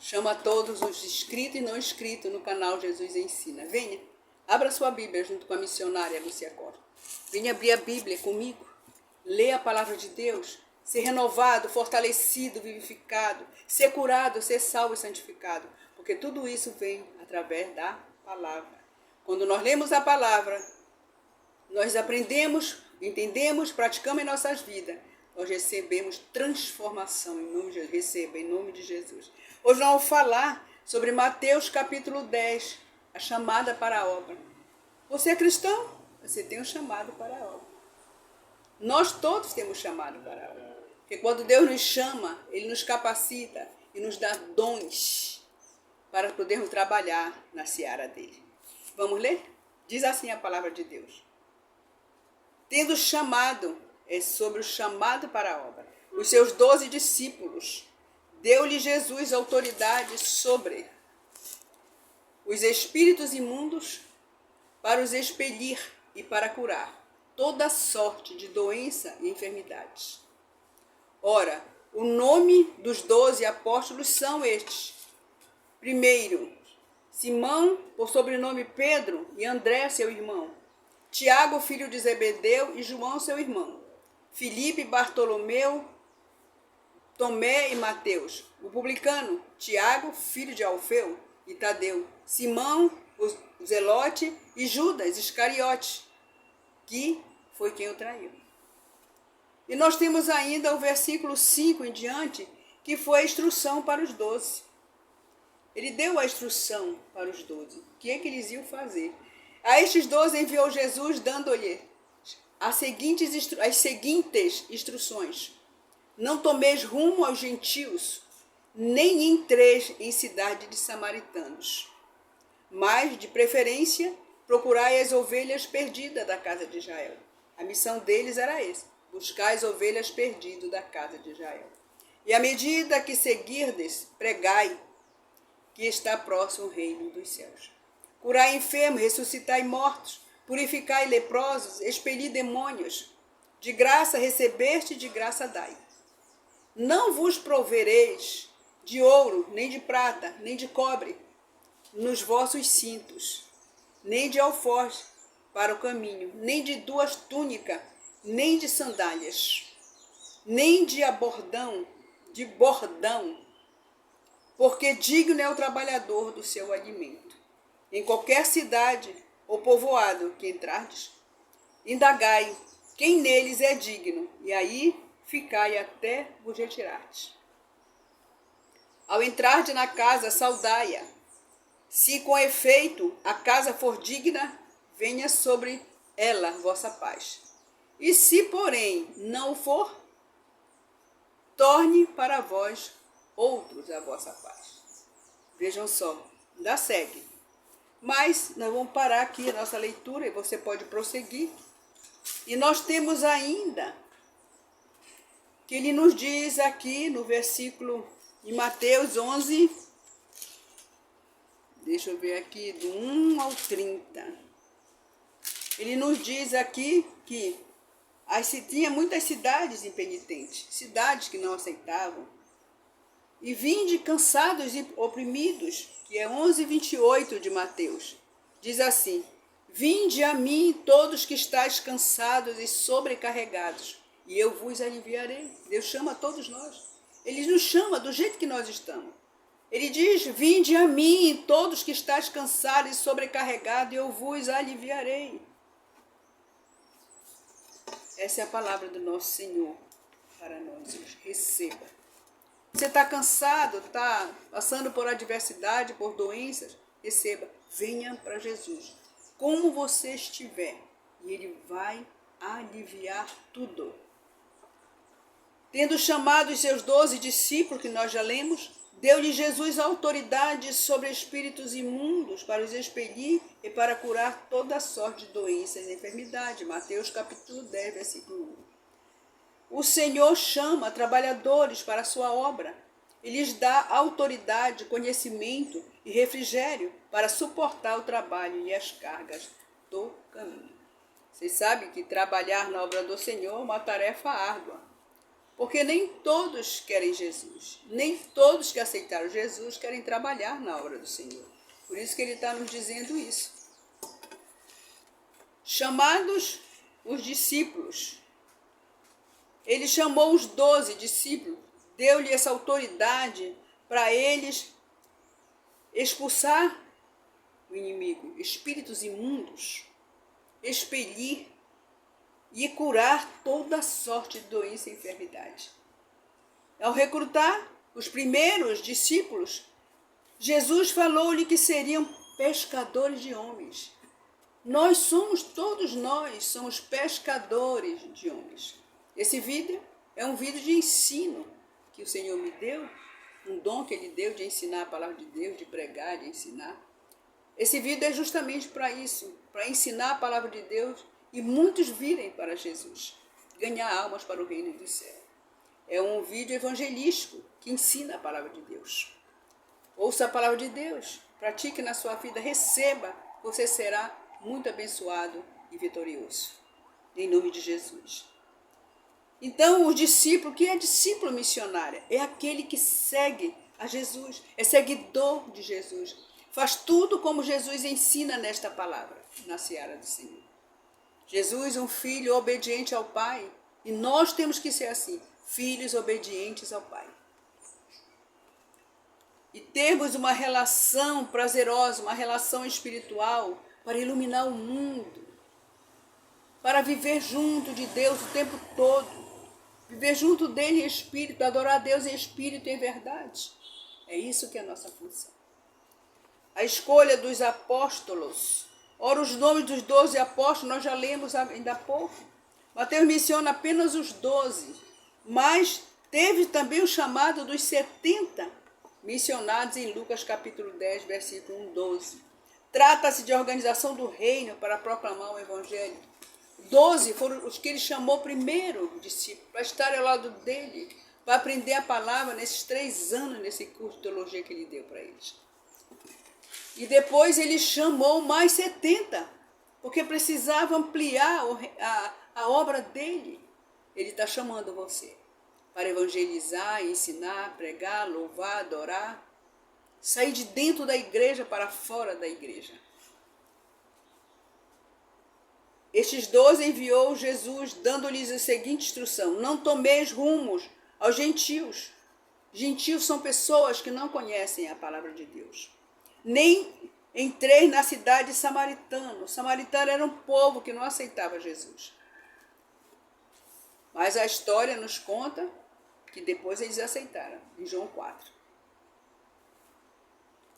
Chama a todos os inscritos e não inscritos no canal Jesus Ensina. Venha, abra sua Bíblia junto com a missionária Lúcia Costa. Venha abrir a Bíblia comigo, ler a palavra de Deus, ser renovado, fortalecido, vivificado, ser curado, ser salvo e santificado. Porque tudo isso vem através da palavra. Quando nós lemos a palavra, nós aprendemos, entendemos, praticamos em nossas vidas. Nós recebemos transformação em nome de Jesus. Receba em nome de Jesus. Hoje nós vamos falar sobre Mateus capítulo 10, a chamada para a obra. Você é cristão? Você tem um chamado para a obra. Nós todos temos chamado para a obra. Porque quando Deus nos chama, Ele nos capacita e nos dá dons para podermos trabalhar na seara dele. Vamos ler? Diz assim a palavra de Deus. Tendo chamado, é sobre o chamado para a obra, os seus 12 discípulos, deu-lhe Jesus autoridade sobre os espíritos imundos para os expelir e para curar toda sorte de doença e enfermidades. Ora, o nome dos 12 apóstolos são estes. Primeiro, Simão, por sobrenome Pedro, e André, seu irmão. Tiago, filho de Zebedeu, e João, seu irmão. Filipe, Bartolomeu, Tomé e Mateus. O publicano, Tiago, filho de Alfeu, e Tadeu. Simão, o Zelote, e Judas Iscariote, que foi quem o traiu. E nós temos ainda o versículo 5 em diante, que foi a instrução para os 12. Ele deu a instrução para os 12. O que é que eles iam fazer? A estes 12 enviou Jesus, dando-lhe as seguintes instruções. Não tomeis rumo aos gentios, nem entreis em cidade de samaritanos. Mas, de preferência, procurai as ovelhas perdidas da casa de Israel. A missão deles era essa: buscar as ovelhas perdidas da casa de Israel. E à medida que seguirdes, pregai que está próximo o reino dos céus. Curai enfermos, ressuscitai mortos, purificai leprosos, expeli demônios. De graça recebeste, de graça dai. Não vos provereis de ouro, nem de prata, nem de cobre, nos vossos cintos, nem de alforje para o caminho, nem de 2 túnicas, nem de sandálias, nem de bordão, porque digno é o trabalhador do seu alimento. Em qualquer cidade ou povoado que entrardes, indagai quem neles é digno, e aí ficai até vos retirardes. Ao entrardes na casa, saudai-a. Se com efeito a casa for digna, venha sobre ela vossa paz. E se, porém, não for, torne para vós outros a vossa paz. Vejam só, ainda segue. Mas nós vamos parar aqui a nossa leitura e você pode prosseguir. E nós temos ainda que ele nos diz aqui no versículo em Mateus 11, deixa eu ver aqui, do 1 ao 30. Ele nos diz aqui que tinha muitas cidades impenitentes, cidades que não aceitavam. E vinde cansados e oprimidos, que é 11:28 de Mateus. Diz assim: vinde a mim todos que estáis cansados e sobrecarregados, e eu vos aliviarei. Deus chama a todos nós. Ele nos chama do jeito que nós estamos. Ele diz: vinde a mim todos que estáis cansados e sobrecarregados, e eu vos aliviarei. Essa é a palavra do nosso Senhor para nós. Receba. Você está cansado, está passando por adversidade, por doenças? Receba, venha para Jesus. Como você estiver, e Ele vai aliviar tudo. Tendo chamado os seus 12 discípulos, que nós já lemos, deu-lhe Jesus autoridade sobre espíritos imundos para os expelir e para curar toda sorte de doenças e enfermidades. Mateus capítulo 10, versículo 1. O Senhor chama trabalhadores para a sua obra e lhes dá autoridade, conhecimento e refrigério para suportar o trabalho e as cargas do caminho. Vocês sabem que trabalhar na obra do Senhor é uma tarefa árdua. Porque nem todos querem Jesus, nem todos que aceitaram Jesus querem trabalhar na obra do Senhor. Por isso que ele está nos dizendo isso. Chamados os discípulos, ele chamou os 12 discípulos, deu-lhe essa autoridade para eles expulsar o inimigo, espíritos imundos, expelir e curar toda sorte de doença e enfermidade. Ao recrutar os primeiros discípulos, Jesus falou-lhe que seriam pescadores de homens. Todos nós somos pescadores de homens. Esse vídeo é um vídeo de ensino que o Senhor me deu, um dom que Ele deu de ensinar a palavra de Deus, de pregar, de ensinar. Esse vídeo é justamente para isso, para ensinar a palavra de Deus e muitos virem para Jesus, ganhar almas para o reino do céu. É um vídeo evangelístico que ensina a palavra de Deus. Ouça a palavra de Deus, pratique na sua vida, receba, você será muito abençoado e vitorioso. Em nome de Jesus. Então, o discípulo, que é discípulo missionário, é aquele que segue a Jesus, é seguidor de Jesus. Faz tudo como Jesus ensina nesta palavra, na seara do Senhor. Jesus, um filho obediente ao Pai, e nós temos que ser assim, filhos obedientes ao Pai. E termos uma relação prazerosa, uma relação espiritual para iluminar o mundo, para viver junto de Deus o tempo todo, viver junto dele em espírito, adorar a Deus em espírito e em verdade. É isso que é a nossa função. A escolha dos apóstolos. Ora, os nomes dos 12 apóstolos nós já lemos ainda há pouco. Mateus menciona apenas os 12, mas teve também o chamado dos 70 mencionados em Lucas capítulo 10, versículo 12. Trata-se de organização do reino para proclamar o evangelho. 12 foram os que ele chamou primeiro discípulos, para estar ao lado dele, para aprender a palavra nesses 3 anos, nesse curso de teologia que ele deu para eles. E depois ele chamou mais 70, porque precisava ampliar a obra dele. Ele está chamando você para evangelizar, ensinar, pregar, louvar, adorar, sair de dentro da igreja para fora da igreja. Estes 12 enviou Jesus, dando-lhes a seguinte instrução: não tomeis rumos aos gentios. Gentios são pessoas que não conhecem a palavra de Deus. Nem entreis na cidade samaritana. Os samaritanos eram um povo que não aceitava Jesus. Mas a história nos conta que depois eles aceitaram, em João 4.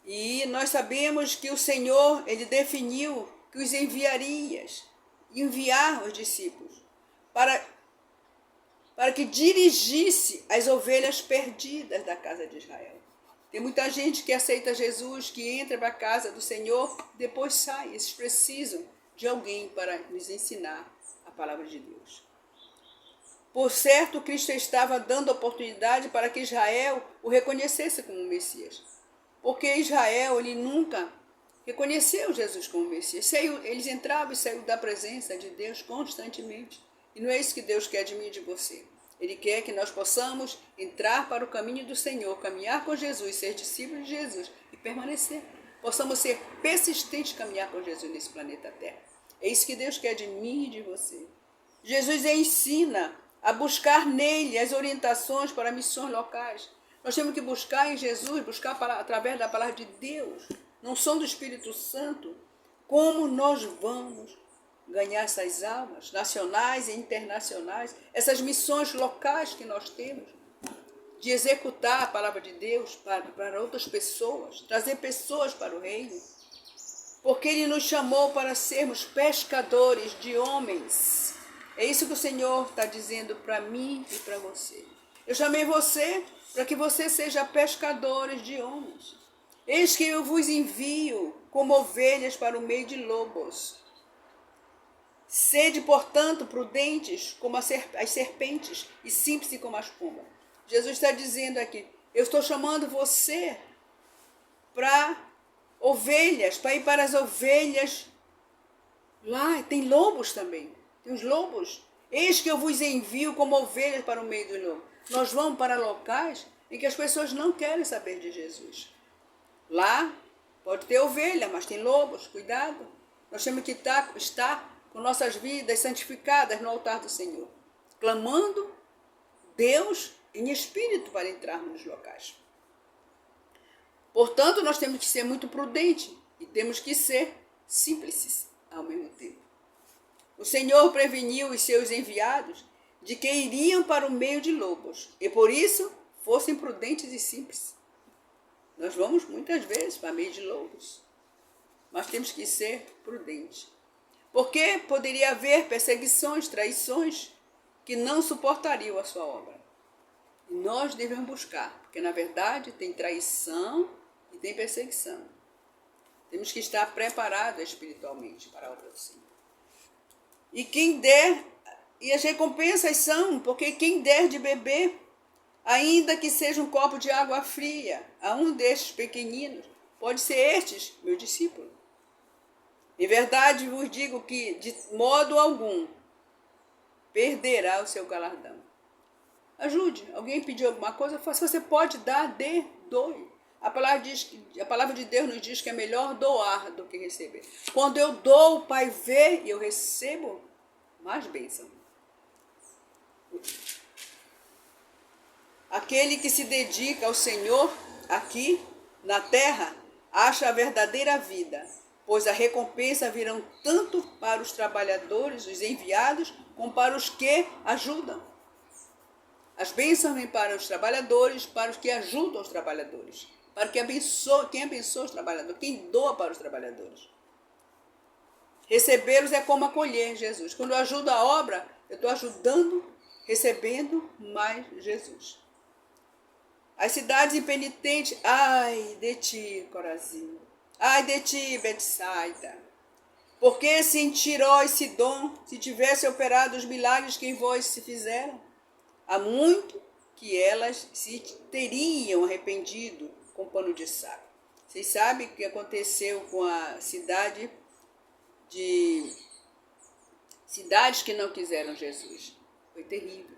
E nós sabemos que o Senhor, ele definiu que os enviar os discípulos para que dirigisse as ovelhas perdidas da casa de Israel. Tem muita gente que aceita Jesus, que entra para a casa do Senhor, depois sai. Eles precisam de alguém para nos ensinar a palavra de Deus. Por certo, Cristo estava dando oportunidade para que Israel o reconhecesse como Messias. Porque Israel, ele nunca reconheceu Jesus como Messias. Eles entravam e saíam da presença de Deus constantemente. E não é isso que Deus quer de mim e de você. Ele quer que nós possamos entrar para o caminho do Senhor, caminhar com Jesus, ser discípulos de Jesus e permanecer. Possamos ser persistentes, caminhar com Jesus nesse planeta Terra. É isso que Deus quer de mim e de você. Jesus ensina a buscar nele as orientações para missões locais. Nós temos que buscar em Jesus, buscar através da palavra de Deus, não som do Espírito Santo, como nós vamos ganhar essas almas nacionais e internacionais, essas missões locais que nós temos, de executar a palavra de Deus para outras pessoas, trazer pessoas para o reino, porque Ele nos chamou para sermos pescadores de homens. É isso que o Senhor está dizendo para mim e para você. Eu chamei você para que você seja pescadores de homens. Eis que eu vos envio como ovelhas para o meio de lobos. Sede, portanto, prudentes como as serpentes e simples como as pombas. Jesus está dizendo aqui, eu estou chamando você para ovelhas, para ir para as ovelhas. Lá tem lobos também, tem os lobos. Eis que eu vos envio como ovelhas para o meio do lobo. nós vamos para locais em que as pessoas não querem saber de Jesus. Lá pode ter ovelha, mas tem lobos, cuidado. Nós temos que estar com nossas vidas santificadas no altar do Senhor, clamando Deus em espírito para entrarmos nos locais. Portanto, nós temos que ser muito prudentes e temos que ser simples ao mesmo tempo. O Senhor preveniu os seus enviados de que iriam para o meio de lobos, e por isso fossem prudentes e simples. Nós vamos muitas vezes para o meio de lobos, mas temos que ser prudentes. Porque poderia haver perseguições, traições, que não suportariam a sua obra. E nós devemos buscar, porque na verdade tem traição e tem perseguição. Temos que estar preparados espiritualmente para a obra do Senhor. E quem der, e as recompensas são, porque quem der de beber, ainda que seja um copo de água fria, a um destes pequeninos, pode ser estes, meu discípulo. Em verdade vos digo que, de modo algum, perderá o seu galardão. Ajude. Alguém pediu alguma coisa? Se você pode dar, dê, doe. A palavra de Deus nos diz que é melhor doar do que receber. Quando eu dou, o Pai vê e eu recebo mais bênção. Aquele que se dedica ao Senhor aqui na terra acha a verdadeira vida, pois a recompensa virão tanto para os trabalhadores, os enviados, como para os que ajudam. As bênçãos vêm para os trabalhadores, para os que ajudam os trabalhadores, para quem abençoa os trabalhadores, quem doa para os trabalhadores. Recebê-los é como acolher Jesus. Quando eu ajudo a obra, eu estou ajudando, recebendo mais Jesus. As cidades impenitentes, ai de ti, Corazim, ai de ti, Betsaida. Porque se em Tiró e Sidom se tivesse operado os milagres que em vós se fizeram, há muito que elas se teriam arrependido com pano de saco. Vocês sabem o que aconteceu com a cidades que não quiseram Jesus. Foi terrível.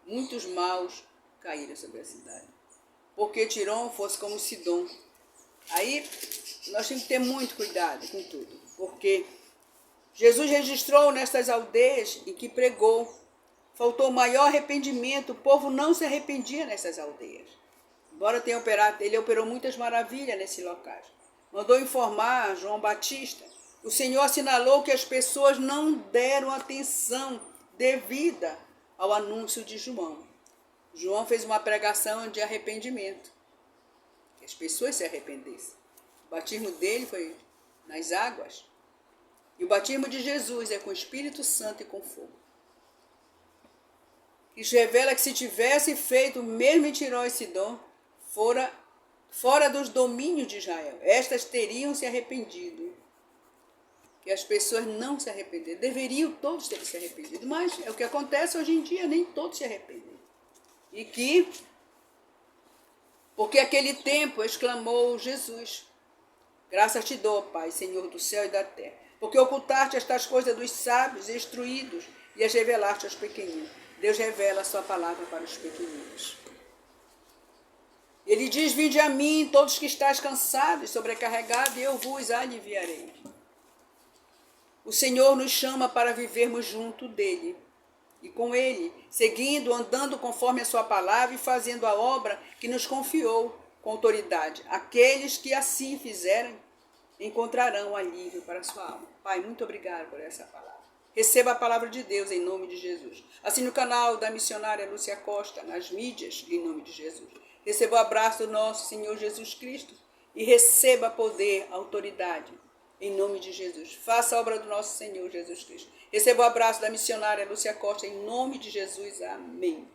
Muitos maus caíram sobre a cidade. Porque Tiró fosse como Sidom. Aí nós temos que ter muito cuidado com tudo. Porque Jesus registrou nestas aldeias em que pregou. Faltou maior arrependimento. O povo não se arrependia nessas aldeias. Embora tenha operado, ele operou muitas maravilhas nesse local. Mandou informar João Batista. O Senhor assinalou que as pessoas não deram atenção devida ao anúncio de João. João fez uma pregação de arrependimento. Que as pessoas se arrependessem. O batismo dele foi nas águas. E o batismo de Jesus é com o Espírito Santo e com fogo. Isso revela que se tivesse feito o mesmo em Tiró e Sidom, fora dos domínios de Israel, estas teriam se arrependido. Que as pessoas não se arrependeram. Deveriam todos ter se arrependido, mas é o que acontece hoje em dia, nem todos se arrependem. Porque aquele tempo exclamou Jesus: graças te dou, Pai, Senhor do céu e da terra, porque ocultaste estas coisas dos sábios e instruídos e as revelaste aos pequeninos. Deus revela a sua palavra para os pequeninos. Ele diz: vinde a mim, todos que estáis cansados e sobrecarregados, e eu vos aliviarei. O Senhor nos chama para vivermos junto dele e com ele, seguindo, andando conforme a sua palavra e fazendo a obra que nos confiou com autoridade. Aqueles que assim fizerem encontrarão alívio para a sua alma. Pai, muito obrigado por essa palavra. Receba a palavra de Deus em nome de Jesus. Assim no canal da missionária Lúcia Costa, nas mídias, em nome de Jesus. Receba o abraço do nosso Senhor Jesus Cristo e receba poder, autoridade, em nome de Jesus. Faça a obra do nosso Senhor Jesus Cristo. Receba o abraço da missionária Lúcia Costa, em nome de Jesus. Amém.